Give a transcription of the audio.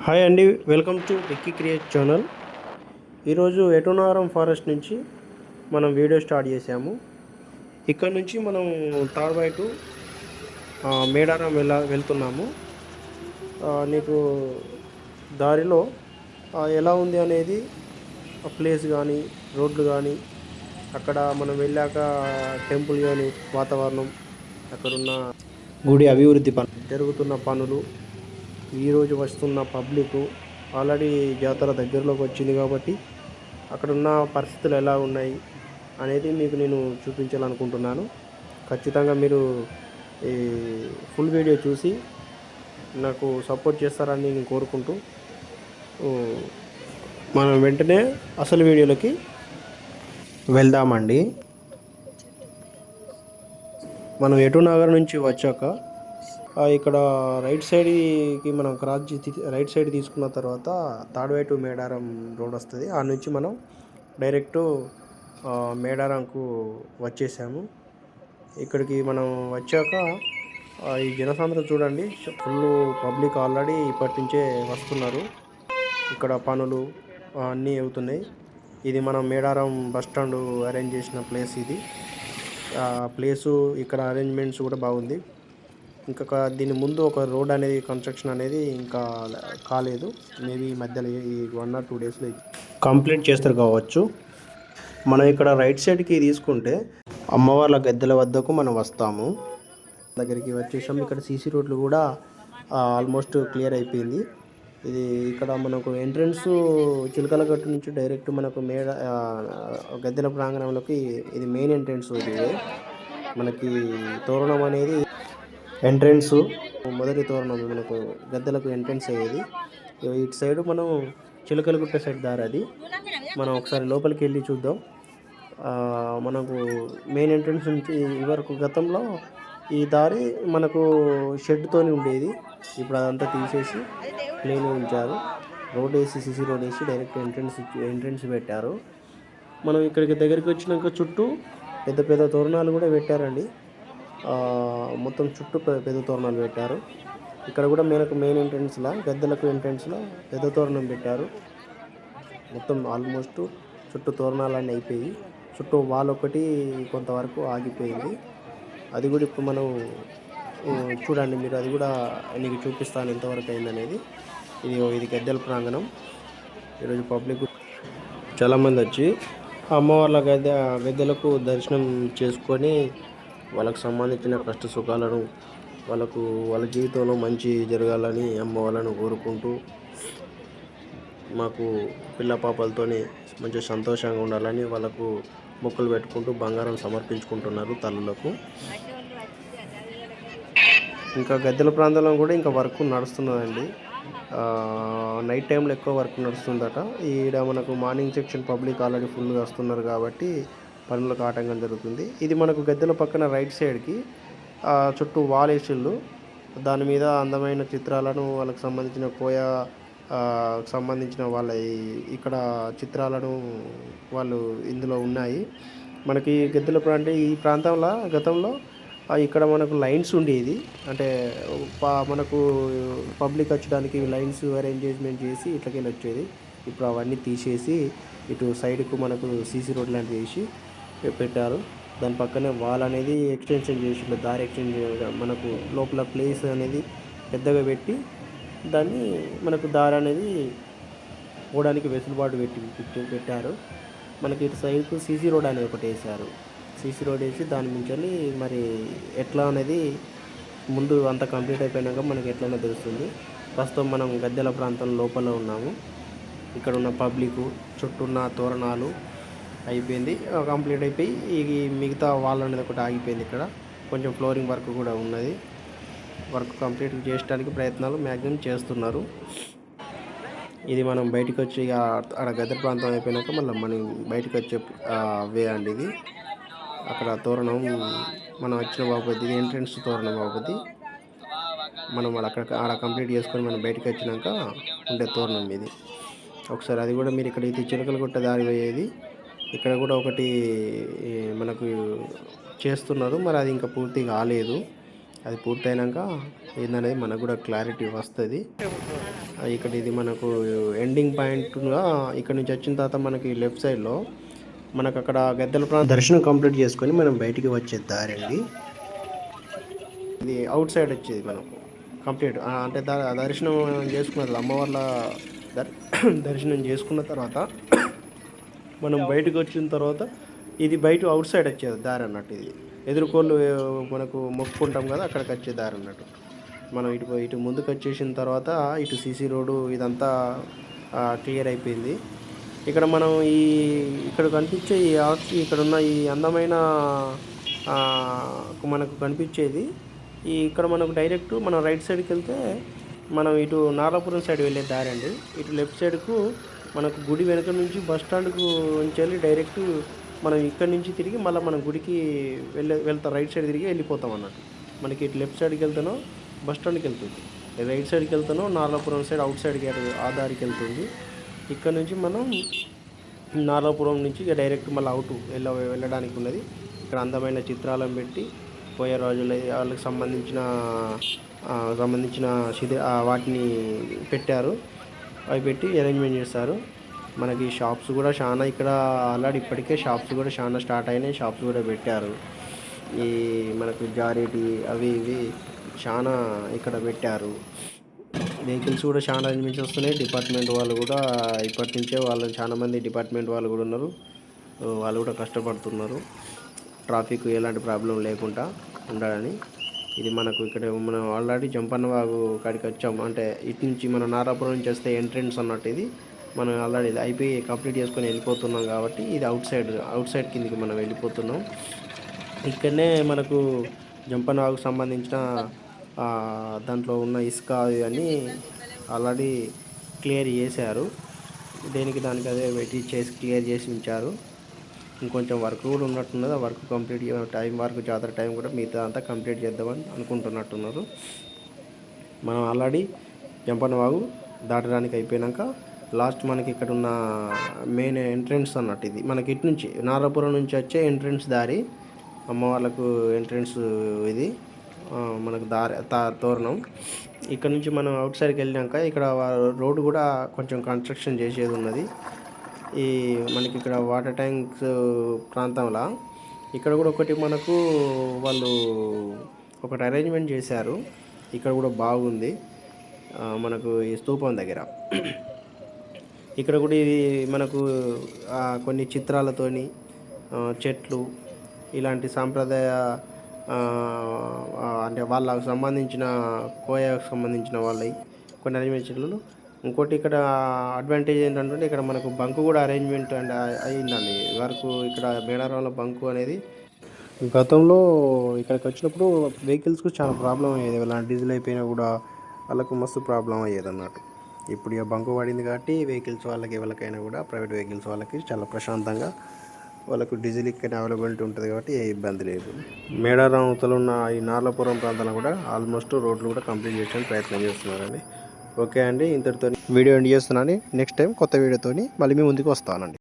Hi అండి, welcome to డిక్కీ create channel. ఈరోజు ఎటునారం ఫారెస్ట్ నుంచి మనం వీడియో స్టార్ట్ చేసాము. ఇక్కడ నుంచి మనం థర్డ్ బై టు మేడారం వెళ్తున్నాము. నీకు దారిలో ఎలా ఉంది అనేది ప్లేస్ కానీ రోడ్లు కానీ అక్కడ మనం వెళ్ళాక టెంపుల్ కానీ వాతావరణం అక్కడున్న గుడి అభివృద్ధి జరుగుతున్న పనులు, ఈరోజు వస్తున్న పబ్లిక్, ఆల్రెడీ జాతర దగ్గరలోకి వచ్చింది కాబట్టి అక్కడున్న పరిస్థితులు ఎలా ఉన్నాయి అనేది మీకు నేను చూపించాలనుకుంటున్నాను. ఖచ్చితంగా మీరు ఈ ఫుల్ వీడియో చూసి నాకు సపోర్ట్ చేస్తారని నేను కోరుకుంటూ మనం వెంటనే అసలు వీడియోలోకి వెళ్దామండి. మనం ఎటునగర్ నుంచి వచ్చాక ఇక్కడ రైట్ సైడ్కి మనం రైట్ సైడ్ తీసుకున్న తర్వాత third way to Medaram road వస్తుంది. ఆ నుంచి మనం డైరెక్ట్ మేడారంకు వచ్చేసాము. ఇక్కడికి మనం వచ్చాక ఈ జనసాంద్రత చూడండి, ఫుల్ పబ్లిక్ ఆల్రెడీ ఇప్పటి నుంచే వస్తున్నారు. ఇక్కడ పనులు అన్నీ అవుతున్నాయి. ఇది మనం మేడారం బస్ స్టాండ్ అరేంజ్ చేసిన ప్లేస్. ఇది ప్లేసు ఇక్కడ అరేంజ్మెంట్స్ కూడా బాగుంది. ఇంకా దీని ముందు ఒక రోడ్ అనేది కన్స్ట్రక్షన్ అనేది ఇంకా కాలేదు. మేబీ ఈ మధ్యలో ఈ 1 or 2 డేస్లో కంప్లీట్ చేస్తారు కావచ్చు. మనం ఇక్కడ రైట్ సైడ్కి తీసుకుంటే అమ్మవార్ల గద్దెల వద్దకు మనం వస్తాము. దగ్గరికి వచ్చేసాం. ఇక్కడ సీసీ రోడ్లు కూడా ఆల్మోస్ట్ క్లియర్ అయిపోయింది. ఇది ఇక్కడ మనకు ఎంట్రన్స్ చిలకలగట్టు నుంచి డైరెక్ట్ మనకు గద్దెల ప్రాంగణంలోకి ఇది మెయిన్ ఎంట్రన్స్. ఇది మనకి తోరణం అనేది ఎంట్రన్స్, మొదటి తోరణం మనకు గద్దెలకు ఎంట్రన్స్ అయ్యేది. ఇటు సైడ్ మనం చిలకలగుట్ట సైడ్ దారి అది. మనం ఒకసారి లోపలికి వెళ్ళి చూద్దాం. మనకు మెయిన్ ఎంట్రన్స్ నుంచి వరకు గతంలో ఈ దారి మనకు షెడ్తోని ఉండేది. ఇప్పుడు అదంతా తీసేసి ప్లేన్ ఉంచారు. రోడ్ వేసి సీసీ రోడ్ వేసి డైరెక్ట్ ఎంట్రన్స్ పెట్టారు. మనం ఇక్కడికి దగ్గరికి వచ్చినాక చుట్టూ పెద్ద పెద్ద తోరణాలు కూడా పెట్టారండి. మొత్తం చుట్టూ పెద్ద తోరణాలు పెట్టారు. ఇక్కడ కూడా మనకు మెయిన్ ఎంట్రన్స్లో గద్దెలకు ఎంట్రన్స్లో పెద్ద తోరణం పెట్టారు. మొత్తం ఆల్మోస్ట్ చుట్టూ తోరణాలన్నీ అయిపోయి, చుట్టూ వాల్ ఒకటి కొంతవరకు ఆగిపోయింది. అది కూడా ఇప్పుడు మనం చూడండి మీరు, అది కూడా నీకు చూపిస్తాను ఎంతవరకు అయిందనేది. ఇది గద్దెల ప్రాంగణం. ఈరోజు పబ్లిక్ చాలామంది వచ్చి అమ్మవార్ల గద్దెలకు దర్శనం చేసుకొని వాళ్ళకు సంబంధించిన కష్ట సుఖాలను, వాళ్ళ జీవితంలో మంచి జరగాలని అమ్మ వాళ్ళను కోరుకుంటూ, మాకు పిల్ల పాపలతోని మంచి సంతోషంగా ఉండాలని వాళ్ళకు మొక్కులు పెట్టుకుంటూ బంగారం సమర్పించుకుంటున్నారు తల్లులకు. ఇంకా గద్దెల ప్రాంతంలో కూడా ఇంకా వర్క్ నడుస్తున్నదండి. నైట్ టైంలో ఎక్కువ వర్క్ నడుస్తుందట. ఈడ మనకు మార్నింగ్ సెక్షన్ పబ్లిక్ ఆల్రెడీ ఫుల్గా వస్తున్నారు కాబట్టి పనులకు ఆటంకం జరుగుతుంది. ఇది మనకు గద్దెల పక్కన రైట్ సైడ్కి చుట్టూ వాలేసిళ్ళు. దాని మీద అందమైన చిత్రాలను, వాళ్ళకి సంబంధించిన సంబంధించిన వాళ్ళ ఇక్కడ చిత్రాలను వాళ్ళు ఇందులో ఉన్నాయి. మనకి గద్దెల అంటే ఈ ప్రాంతంలో గతంలో ఇక్కడ మనకు లైన్స్ ఉండేది. అంటే మనకు పబ్లిక్ వచ్చడానికి లైన్స్ అరేంజ్మెంట్ చేసి ఇట్లకెళ్ళి వచ్చేది. ఇప్పుడు అవన్నీ తీసేసి ఇటు సైడ్కు మనకు సీసీ రోడ్ లాంటివి వేసి పెట్టారు. దాని పక్కనే వాల్ అనేది ఎక్స్టెన్షన్ చేసి, దారి ఎక్స్టెన్షన్ మనకు లోపల ప్లేస్ అనేది పెద్దగా పెట్టి దాన్ని మనకు దారి అనేది పోవడానికి వెసులుబాటు పెట్టారు. మనకి ఇటు సైడ్కు సీసీ రోడ్ అనేది ఒకటి వేసారు. సీసీ రోడ్ వేసి దాని నుంచి మరి ఎట్లా అనేది ముందు అంతా కంప్లీట్ అయిపోయినాక మనకి ఎట్లనే తెలుస్తుంది. ప్రస్తుతం మనం గద్దెల ప్రాంతం లోపల ఉన్నాము. ఇక్కడ ఉన్న పబ్లిక్, చుట్టూ ఉన్న తోరణాలు అయిపోయింది, కంప్లీట్ అయిపోయి ఈ మిగతా వాల్ అనేది ఒకటి ఆగిపోయింది. ఇక్కడ కొంచెం ఫ్లోరింగ్ వర్క్ కూడా ఉన్నది. వర్క్ కంప్లీట్ చేయడానికి ప్రయత్నాలు మ్యాక్సిమం చేస్తున్నారు. ఇది మనం బయటకు వచ్చి అక్కడ గద్దెల ప్రాంతం అయిపోయినాక మళ్ళీ మనం బయటకు వచ్చే వే అండి ఇది. అక్కడ తోరణం మనం వచ్చిన బాబుది, ఇది ఎంట్రన్స్ తోరణం బాబుది. మనం ఆడ కంప్లీట్ చేసుకొని మనం బయటకు వచ్చినాక ఉండే తోరణం ఇది. ఒకసారి అది కూడా మీరు ఇక్కడ ఇది చిలకలగుట్ట దారి పోయేది. ఇక్కడ కూడా ఒకటి మనకు చేస్తున్నారు, మరి అది ఇంకా పూర్తి కాలేదు. అది పూర్తయినాక ఏందనేది మనకు కూడా క్లారిటీ వస్తుంది. ఇక్కడ ఇది మనకు ఎండింగ్ పాయింట్గా ఇక్కడ నుంచి వచ్చిన తర్వాత మనకి లెఫ్ట్ సైడ్లో మనకు అక్కడ గద్దెల ప్రాంతం దర్శనం కంప్లీట్ చేసుకొని మనం బయటికి వచ్చే దారండి. ఇది అవుట్ సైడ్ వచ్చేది మనకు కంప్లీట్ అంటే దర్శనం చేసుకున్న అమ్మవార్ల దర్శనం చేసుకున్న తర్వాత మనం బయటకు వచ్చిన తర్వాత ఇది బయట అవుట్ సైడ్ వచ్చేది దారి అన్నట్టు. ఇది ఎదుర్కోళ్ళు మనకు మొక్కుకుంటాం కదా, అక్కడికి వచ్చే దారి అన్నట్టు. మనం ఇటు ముందుకు వచ్చేసిన తర్వాత ఇటు సీసీ రోడ్డు ఇదంతా క్లియర్ అయిపోయింది. ఇక్కడ మనం ఇక్కడ కనిపించే ఇక్కడ ఉన్న ఈ అందమైన మనకు కనిపించేది ఇక్కడ మనకు డైరెక్ట్ మనం రైట్ సైడ్కి వెళ్తే మనం ఇటు నారాపురం సైడ్ వెళ్ళే దారి అండి. ఇటు లెఫ్ట్ సైడ్కు మనకు గుడి వెనక నుంచి బస్ స్టాండ్కు వెళ్ళి డైరెక్ట్ మనం ఇక్కడ నుంచి తిరిగి మళ్ళీ మనం గుడికి వెళ్తాం. రైట్ సైడ్ తిరిగి వెళ్ళిపోతాం అన్నట్టు. మనకి ఇటు లెఫ్ట్ సైడ్కి వెళ్తానో బస్ స్టాండ్కి వెళ్తుంది, రైట్ సైడ్కి వెళ్తానో నారాపురం సైడ్ అవుట్ సైడ్కి ఆ దారికి వెళ్తుంది. ఇక్కడ నుంచి మనం నారాపురం నుంచి డైరెక్ట్ మళ్ళీ అవుట్ వెళ్ళడానికి ఉన్నది. ఇక్కడ అందమైన చిత్రాలను పెట్టి పోయే రోజులు వాళ్ళకి సంబంధించిన వాటిని పెట్టారు. అవి పెట్టి అరేంజ్మెంట్ చేస్తారు. మనకి షాప్స్ కూడా చాలా ఇక్కడ ఆల్రెడీ ఇప్పటికే షాప్స్ కూడా చాలా స్టార్ట్ అయినాయి. షాప్స్ కూడా పెట్టారు. ఈ మనకు జారేటి అవి ఇవి చాలా ఇక్కడ పెట్టారు. వెహికల్స్ కూడా చాలా అరేంజ్మెంట్స్ వస్తున్నాయి. డిపార్ట్మెంట్ వాళ్ళు కూడా ఇప్పటి నుంచే చాలామంది డిపార్ట్మెంట్ వాళ్ళు కూడా ఉన్నారు. వాళ్ళు కూడా కష్టపడుతున్నారు ట్రాఫిక్ ఎలాంటి ప్రాబ్లం లేకుండా ఉండాలని. ఇది మనకు ఇక్కడ మనం ఆల్రెడీ జంపన్న వాగు కాడికి వచ్చాము. అంటే ఇటు నుంచి మన నారాపురం నుంచి వస్తే ఎంట్రెన్స్ అన్నట్టు. ఇది మనం ఆల్రెడీ అయిపోయి కంప్లీట్ చేసుకొని వెళ్ళిపోతున్నాం కాబట్టి ఇది అవుట్ సైడ్ కిందికి మనం వెళ్ళిపోతున్నాం. ఇక్కడనే మనకు జంపన్న వాగుకు సంబంధించిన దాంట్లో ఉన్న ఇసుక ఇవన్నీ ఆల్రెడీ క్లియర్ చేశారు. దానికి అదే పెట్టి క్లియర్ చేసి ఉంచారు. ఇంకొంచెం వర్క్ కూడా ఉన్నట్టున్నది. ఆ వర్క్ కంప్లీట్ జాతర టైం కూడా మిగతా అంతా కంప్లీట్ చేద్దామని అనుకుంటున్నట్టున్నారు. మనం ఆల్రెడీ జంపన్న వాగు దాటడానికి అయిపోయాక లాస్ట్ మనకి ఇక్కడ ఉన్న మెయిన్ ఎంట్రెన్స్ అన్నట్టు. ఇది మనకి ఇటు నుంచి నారాపురం నుంచి వచ్చే ఎంట్రెన్స్ దారి, అమ్మవార్లకు ఎంట్రెన్స్ ఇది మనకు తోరణం. ఇక్కడ నుంచి మనం అవుట్ సైడ్కి వెళ్ళినాక ఇక్కడ రోడ్డు కూడా కొంచెం కన్స్ట్రక్షన్ చేసేది ఉన్నది. మనకి ఇక్కడ వాటర్ ట్యాంక్స్ ప్రాంతంలో ఇక్కడ కూడా ఒకటి మనకు వాళ్ళు ఒకటి అరేంజ్మెంట్ చేశారు. ఇక్కడ కూడా బాగుంది. మనకు ఈ స్తూపం దగ్గర ఇక్కడ కూడా ఇది మనకు కొన్ని చిత్రాలతోని చెట్లు ఇలాంటి సాంప్రదాయ అంటే వాళ్ళకు సంబంధించిన కోయకు సంబంధించిన వాళ్ళవి కొన్ని అరేంజ్మెంట్లు. ఇంకోటి ఇక్కడ అడ్వాంటేజ్ ఏంటంటే ఇక్కడ మనకు బంకు కూడా అరేంజ్మెంట్ అయ్యిందండి. వరకు ఇక్కడ మేడారంలో బంకు అనేది గతంలో ఇక్కడికి వచ్చినప్పుడు వెహికల్స్కు చాలా ప్రాబ్లం అయ్యేది. ఇలాంటి డీజిల్ అయిపోయినా కూడా వాళ్ళకు మస్తు ప్రాబ్లం అయ్యేది అన్నట్టు. ఇప్పుడు ఇక బంకు పడింది కాబట్టి వెహికల్స్ వాళ్ళకి ఎవరికైనా కూడా ప్రైవేట్ వెహికల్స్ వాళ్ళకి చాలా ప్రశాంతంగా వాళ్ళకు డీజిల్ ఇక్కడ అవైలబిలిటీ ఉంటుంది కాబట్టి ఏ ఇబ్బంది లేదు. మేడారం అవతల ఉన్న ఈ నార్లపురం ప్రాంతాల్లో కూడా ఆల్మోస్ట్ రోడ్లు కూడా కంప్లీట్ చేయడానికి ప్రయత్నం చేస్తున్నారండి. ఓకే అండి, ఇంతటితో వీడియో ఎండ్ చేస్తున్నాను. నెక్స్ట్ టైం కొత్త వీడియోతో మళ్ళీ మీ ముందుకు వస్తానండి.